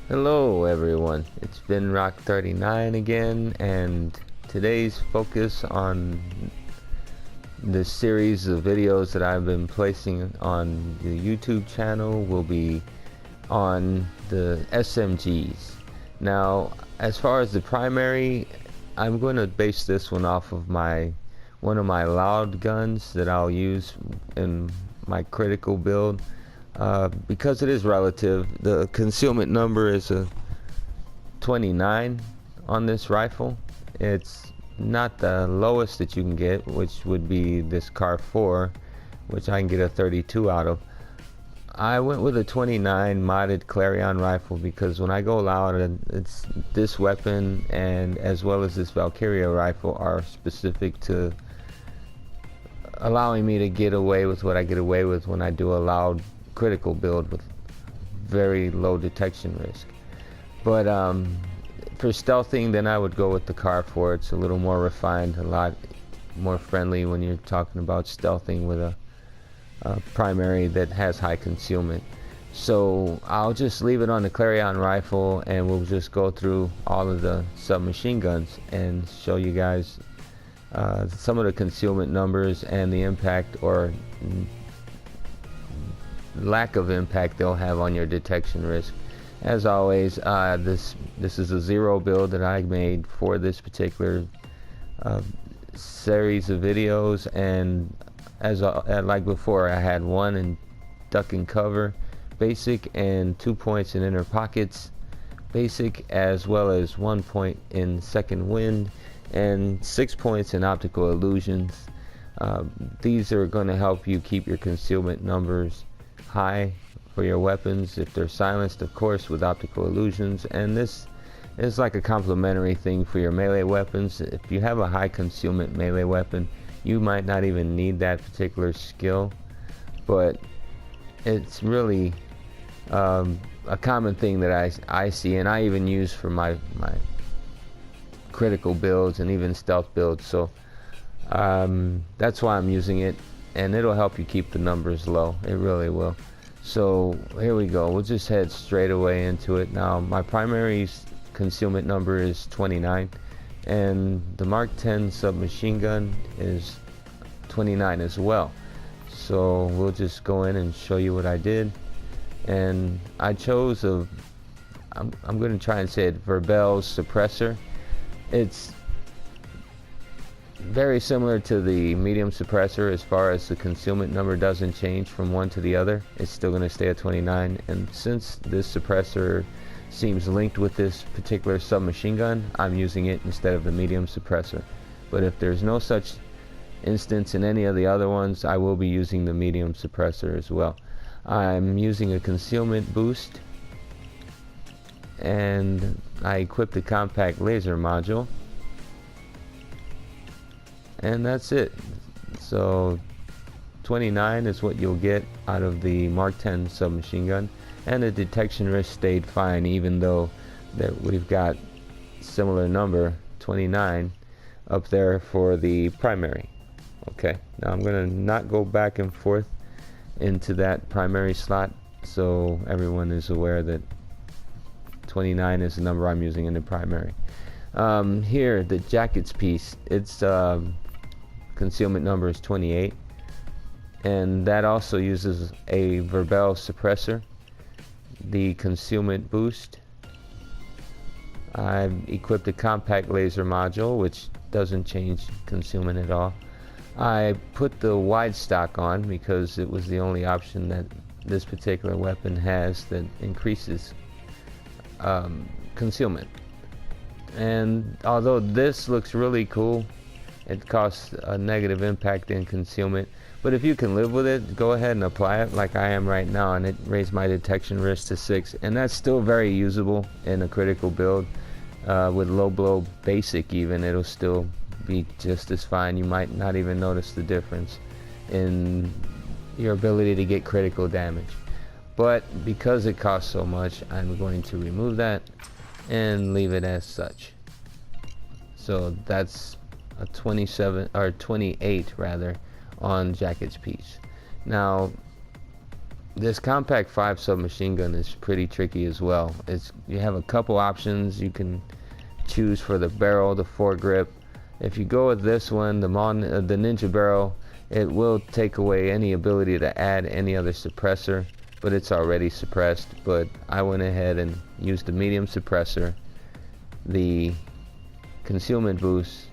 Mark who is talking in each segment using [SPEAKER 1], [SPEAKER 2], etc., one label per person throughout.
[SPEAKER 1] Hello everyone, it's been Rock39 again, and today's focus on this series of videos that I've been placing on the YouTube channel will be on the SMGs. Now, as far as the primary, I'm going to base this one off of one of my loud guns that I'll use in my critical build. Because it is relative, the concealment number is a 29 on this rifle. It's not the lowest that you can get, which would be this CAR 4, which I can get a 32 out of. I went with a 29 modded Clarion rifle because when I go loud, it's this weapon and as well as this Valkyria rifle are specific to allowing me to get away with what I get away with when I do a loud critical build with very low detection risk. But for stealthing, then I would go with the CAR 4. It's a little more refined, a lot more friendly when you're talking about stealthing with a primary that has high concealment. So I'll just leave it on the Clarion rifle and we'll just go through all of the submachine guns and show you guys some of the concealment numbers and the impact or lack of impact they'll have on your detection risk. As always, this is a zero build that I made for this particular series of videos, and as like before, I had one in duck and cover basic and 2 points in inner pockets basic, as well as 1 point in second wind and 6 points in optical illusions. These are going to help you keep your concealment numbers high for your weapons if they're silenced, of course, with optical illusions. And this is like a complementary thing for your melee weapons. If you have a high concealment melee weapon, you might not even need that particular skill, but it's really a common thing that I see, and I even use for my critical builds and even stealth builds. So that's why I'm using it, and it'll help you keep the numbers low. It really will. So here we go. We'll just head straight away into it. Now, my primary concealment number is 29, and the Mark 10 submachine gun is 29 as well. So we'll just go in and show you what I did. And I chose I'm going to try and say it, Verbel's suppressor. It's very similar to the medium suppressor as far as the concealment number doesn't change from one to the other. It's still going to stay at 29, and since this suppressor seems linked with this particular submachine gun, I'm using it instead of the medium suppressor. But if there's no such instance in any of the other ones, I will be using the medium suppressor as well. I'm using a concealment boost, and I equipped the compact laser module, and that's it. So 29 is what you'll get out of the Mark 10 submachine gun, and the detection risk stayed fine, even though that we've got similar number 29 up there for the primary. Okay, now I'm gonna not go back and forth into that primary slot, so everyone is aware that 29 is the number I'm using in the primary. Here, the jackets piece, its concealment number is 28, and that also uses a Verbel suppressor. The concealment boost, I've equipped a compact laser module, which doesn't change concealment at all. I put the wide stock on because it was the only option that this particular weapon has that increases concealment. And although this looks really cool, it costs a negative impact in concealment, but if you can live with it, go ahead and apply it like I am right now, and it raised my detection risk to 6, and that's still very usable in a critical build. With low blow basic even, it'll still be just as fine. You might not even notice the difference in your ability to get critical damage, but because it costs so much, I'm going to remove that and leave it as such. So that's a 27 or 28 rather on jackets piece. Now This compact 5 submachine gun is pretty tricky as well. You have a couple options you can choose for the barrel, the foregrip. If you go with this one, the Ninja barrel, it will take away any ability to add any other suppressor, but it's already suppressed. But I went ahead and used the medium suppressor, the concealment boost,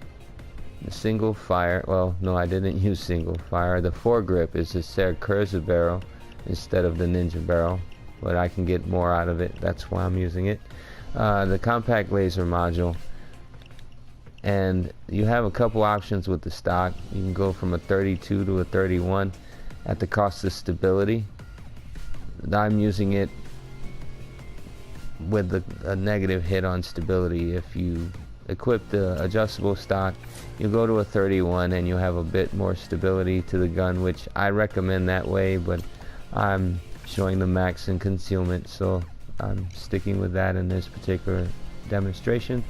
[SPEAKER 1] the single fire. Well, no, I didn't use single fire. The foregrip is the SHAREfactory barrel instead of the Ninja barrel, but I can get more out of it. That's why I'm using it. The compact laser module, and you have a couple options with the stock. You can go from a 32 to a 31 at the cost of stability. I'm using it with a negative hit on stability. If you equip the adjustable stock, you go to a 31 and you have a bit more stability to the gun, which I recommend that way, but I'm showing the max in concealment, so I'm sticking with that in this particular demonstration.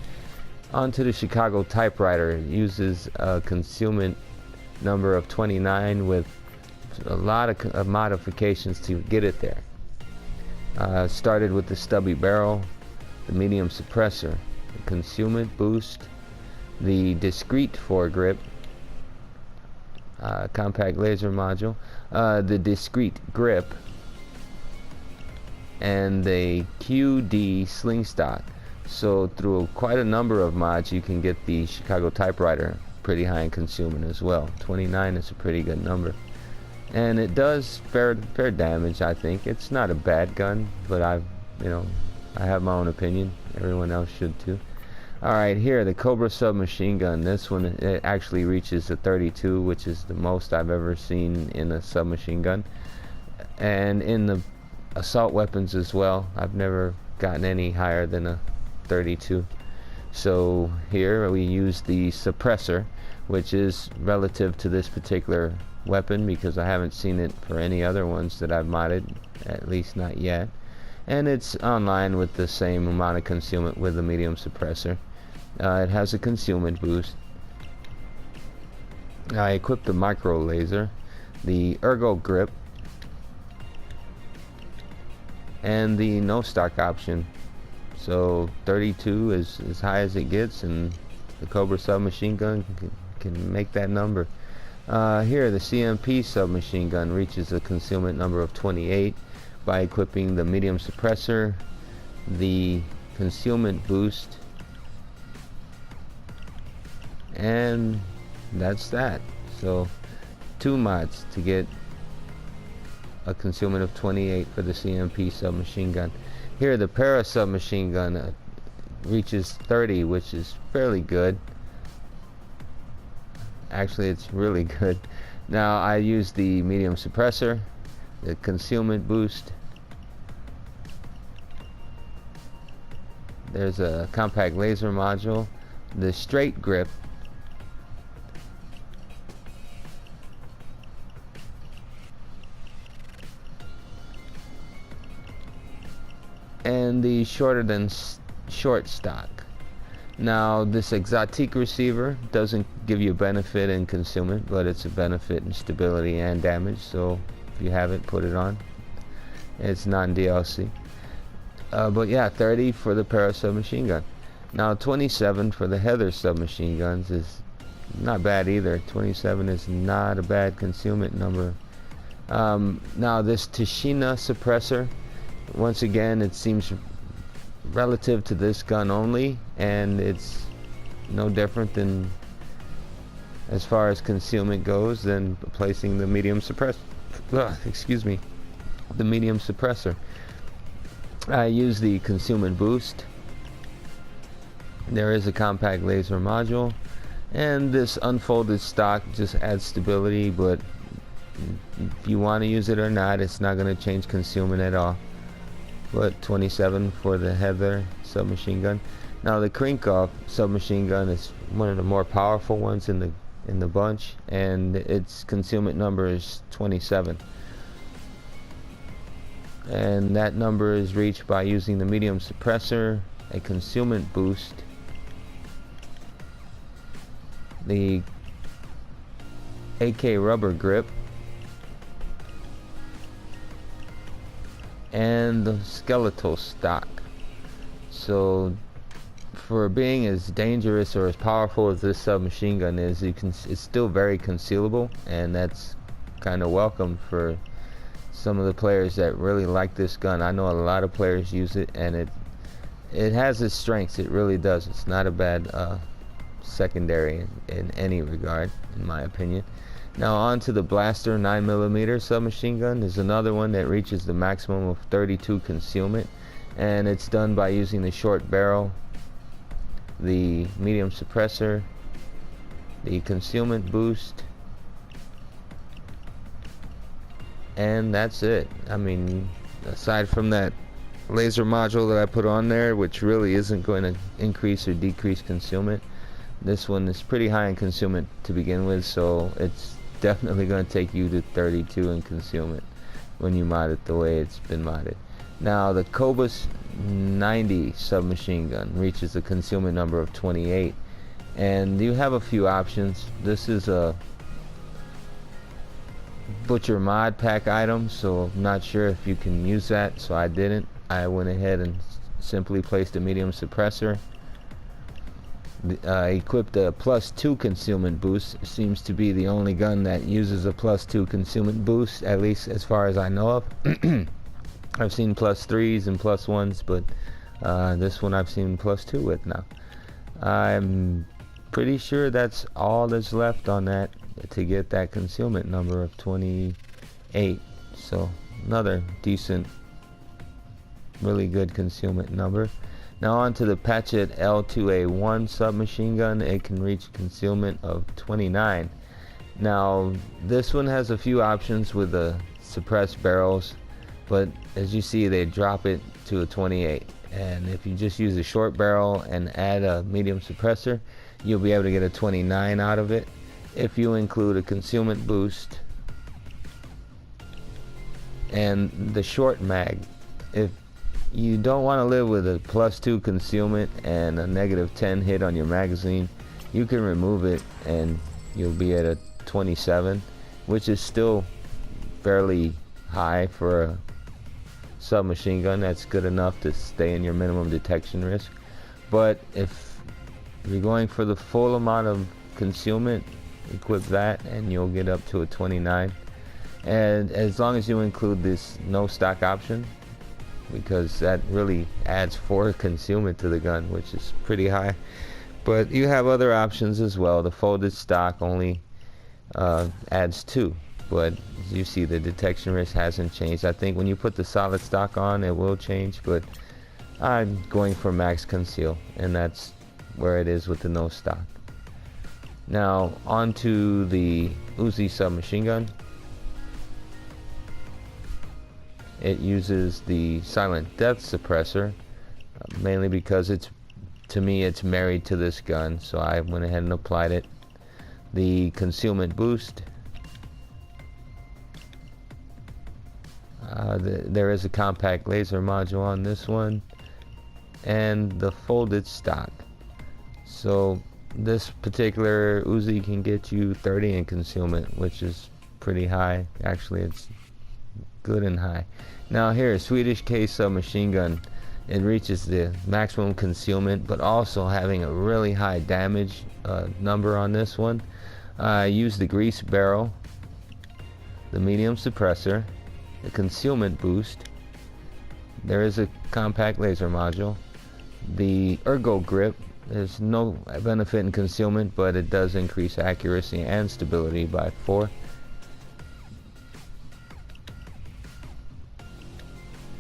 [SPEAKER 1] Onto the Chicago typewriter. It uses a concealment number of 29 with a lot of modifications to get it there. Started with the stubby barrel, the medium suppressor, the concealment boost, the discrete foregrip, compact laser module, the discrete grip, and the QD sling stock. So through quite a number of mods, you can get the Chicago typewriter pretty high in concealment as well. 29 is a pretty good number, and it does fair damage. I think it's not a bad gun, but I have my own opinion. Everyone else should too. Alright, here, the Cobra submachine gun. This one, it actually reaches a 32, which is the most I've ever seen in a submachine gun. And in the assault weapons as well, I've never gotten any higher than a 32. So here we use the suppressor, which is relative to this particular weapon because I haven't seen it for any other ones that I've modded, at least not yet. And it's online with the same amount of concealment with the medium suppressor. It has a concealment boost. I equipped the micro laser, the ergo grip, and the no stock option. So 32 is as high as it gets, and the Cobra submachine gun can make that number. Here, the CMP submachine gun reaches a concealment number of 28 by equipping the medium suppressor, the concealment boost, and that's that. So 2 mods to get a concealment of 28 for the CMP submachine gun. Here, the para submachine gun reaches 30, which is fairly good. Actually, it's really good. Now I use the medium suppressor, the concealment boost. There's a compact laser module, the straight grip, and the shorter than short stock. Now this exotique receiver doesn't give you a benefit in concealment, but it's a benefit in stability and damage, so if you have it, put it on. It's non-DLC. But yeah, 30 for the para submachine gun. Now 27 for the Heather submachine guns is not bad either. 27 is not a bad concealment number. Now this Tashina suppressor, once again, it seems relative to this gun only, and it's no different than, as far as concealment goes, than placing the medium suppressor. The medium suppressor. I use the concealment boost. There is a compact laser module, and this unfolded stock just adds stability, but if you want to use it or not, it's not going to change concealment at all. But 27 for the Heather submachine gun. Now the Krinkov submachine gun is one of the more powerful ones in the bunch, and its concealment number is 27. And that number is reached by using the medium suppressor, a concealment boost, the AK rubber grip, and the skeletal stock. So for being as dangerous or as powerful as this submachine gun is, it's still very concealable, and that's kind of welcome for some of the players that really like this gun. I know a lot of players use it, and it has its strengths. It really does. It's not a bad secondary in any regard, in my opinion. Now on to the Blaster 9mm submachine gun. There's another one that reaches the maximum of 32 concealment, and it's done by using the short barrel, the medium suppressor, the concealment boost, and that's it. I mean, aside from that laser module that I put on there, which really isn't going to increase or decrease concealment, this one is pretty high in concealment to begin with, so it's definitely going to take you to 32 in concealment when you mod it the way it's been modded. Now the Cobus 90 submachine gun reaches a concealment number of 28, and you have a few options. This is a butcher mod pack item, so I'm not sure if you can use that, so I didn't. I went ahead and simply placed a medium suppressor. Equipped a +2 concealment boost. It seems to be the only gun that uses a +2 concealment boost, at least as far as I know of. I've seen +3s and +1s, but this one I've seen +2 with now. I'm pretty sure that's all that's left on that to get that concealment number of 28. So another decent, really good concealment number. Now on to the Patchett L2A1 submachine gun. It can reach concealment of 29. Now this one has a few options with the suppressed barrels, but as you see, they drop it to a 28, and if you just use a short barrel and add a medium suppressor, you'll be able to get a 29 out of it. If you include a concealment boost and the short mag, if you don't want to live with a +2 concealment and a -10 hit on your magazine, you can remove it and you'll be at a 27, which is still fairly high for a submachine gun. That's good enough to stay in your minimum detection risk. But if you're going for the full amount of concealment, equip that and you'll get up to a 29. And as long as you include this no stock option, because that really adds 4 concealment to the gun, which is pretty high. But you have other options as well. The folded stock only adds 2, but as you see, the detection risk hasn't changed. I think when you put the solid stock on, it will change, but I'm going for max conceal, and that's where it is with the no stock. Now on to the Uzi submachine gun. It uses the silent death suppressor, mainly because to me it's married to this gun, so I went ahead and applied it. The concealment boost, there is a compact laser module on this one, and the folded stock. So this particular Uzi can get you 30 in concealment, which is pretty high. Actually, it's good and high. Now here, Swedish K submachine gun. It reaches the maximum concealment, but also having a really high damage number on this one. I used the grease barrel, the medium suppressor, the concealment boost. There is a compact laser module. The ergo grip. There's no benefit in concealment, but it does increase accuracy and stability by 4.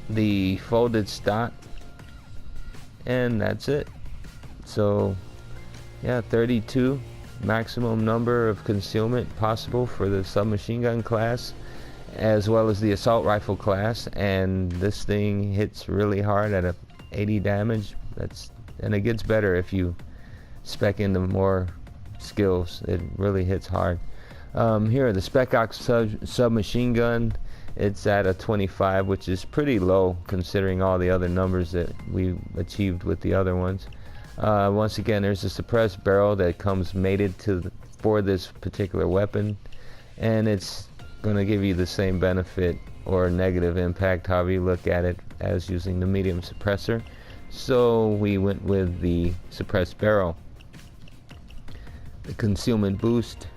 [SPEAKER 1] The folded stock, and that's it. So yeah, 32 maximum number of concealment possible for the submachine gun class, as well as the assault rifle class, and this thing hits really hard at a 80 damage. And it gets better if you spec into more skills. It really hits hard. Here, the Spec Ops submachine gun. It's at a 25, which is pretty low considering all the other numbers that we achieved with the other ones. Once again, there's a suppressed barrel that comes mated for this particular weapon, and it's going to give you the same benefit or negative impact, however you look at it, as using the medium suppressor. So we went with the suppressed barrel, the concealment boost,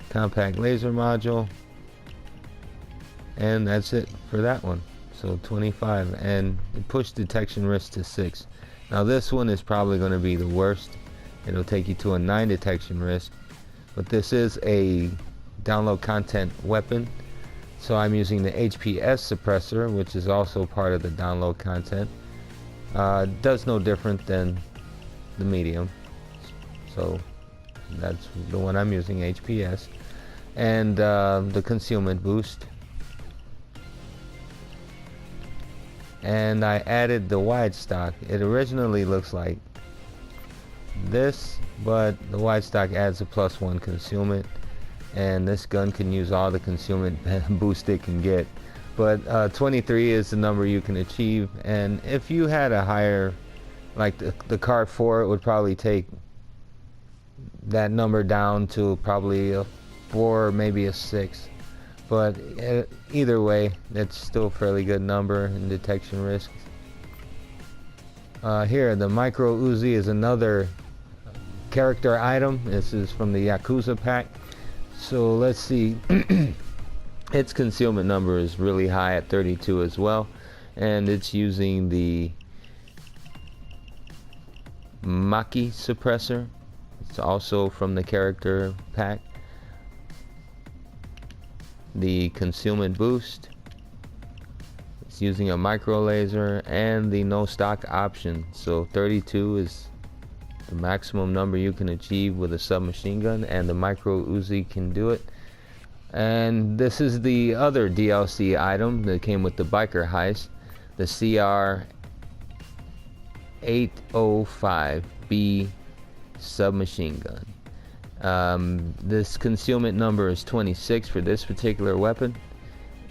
[SPEAKER 1] compact laser module, and that's it for that one. So 25, and it pushed detection risk to 6. Now this one is probably going to be the worst. It'll take you to a 9 detection risk, but this is a download content weapon, so I'm using the HPS suppressor, which is also part of the download content. Does no different than the medium, so that's the one I'm using, HPS. And the concealment boost, and I added the wide stock. It originally looks like this, but the wide stock adds a +1 concealment, and this gun can use all the concealment boost it can get. But 23 is the number you can achieve, and if you had a higher, like the Car 4, it would probably take that number down to probably a 4, maybe a 6. But either way, it's still a fairly good number in detection risk. Here, the micro Uzi is another character item. This is from the Yakuza pack. So let's see. Its concealment number is really high at 32 as well, and it's using the Maki suppressor. It's also from the character pack. The concealment boost, it's using a micro laser, and the no stock option. So 32 is the maximum number you can achieve with a submachine gun, and the micro Uzi can do it. And this is the other DLC item that came with the biker heist, the CR805B submachine gun. This concealment number is 26 for this particular weapon,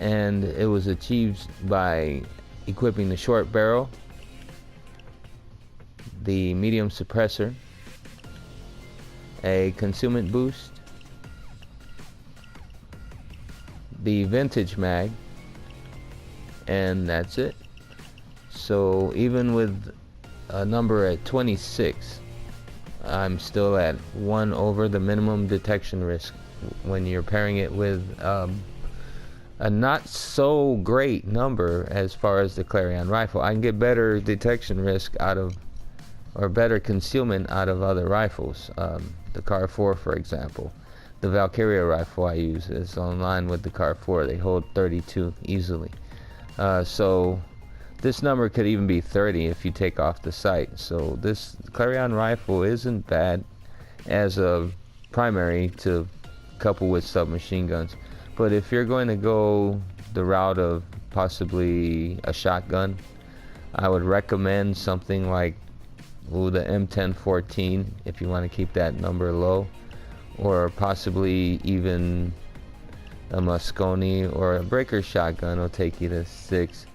[SPEAKER 1] and it was achieved by equipping the short barrel, the medium suppressor, a concealment boost, the vintage mag, and that's it. So even with a number at 26, I'm still at 1 over the minimum detection risk when you're pairing it with a not so great number as far as the Clarion rifle. I can get better detection risk out of, or better concealment out of other rifles. The Car 4, for example. The Valkyria rifle I use is online with the Car 4. They hold 32 easily. So this number could even be 30 if you take off the sight. So this Clarion rifle isn't bad as a primary to couple with submachine guns. But if you're going to go the route of possibly a shotgun, I would recommend something like the M1014 if you want to keep that number low, or possibly even a Mosconi or a breaker shotgun will take you to 6.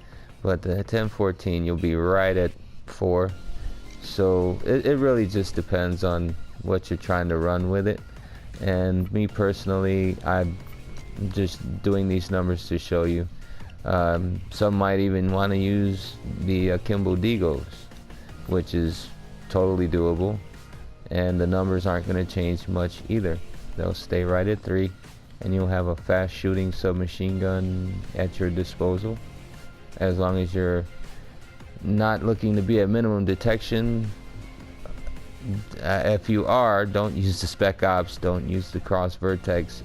[SPEAKER 1] But the 1014, you'll be right at 4. So it really just depends on what you're trying to run with it. And me personally, I'm just doing these numbers to show you. Some might even want to use the Akimbo Digos, which is totally doable, and the numbers aren't going to change much either. They'll stay right at 3, and you'll have a fast shooting submachine gun at your disposal, as long as you're not looking to be at minimum detection. If you are, don't use the Spec Ops, don't use the Cross Vertex,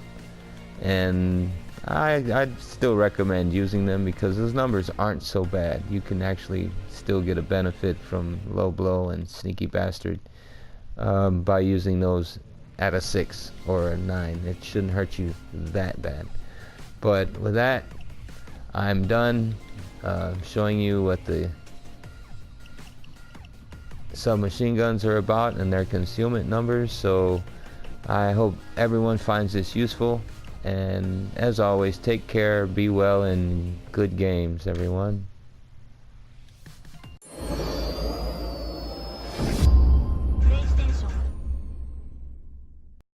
[SPEAKER 1] and I'd still recommend using them because those numbers aren't so bad. You can actually still get a benefit from Low Blow and Sneaky Bastard by using those at a 6 or a 9. It shouldn't hurt you that bad. But with that, I'm done showing you what the submachine guns are about and their concealment numbers. So I hope everyone finds this useful, and as always, take care, be well, and good games, everyone.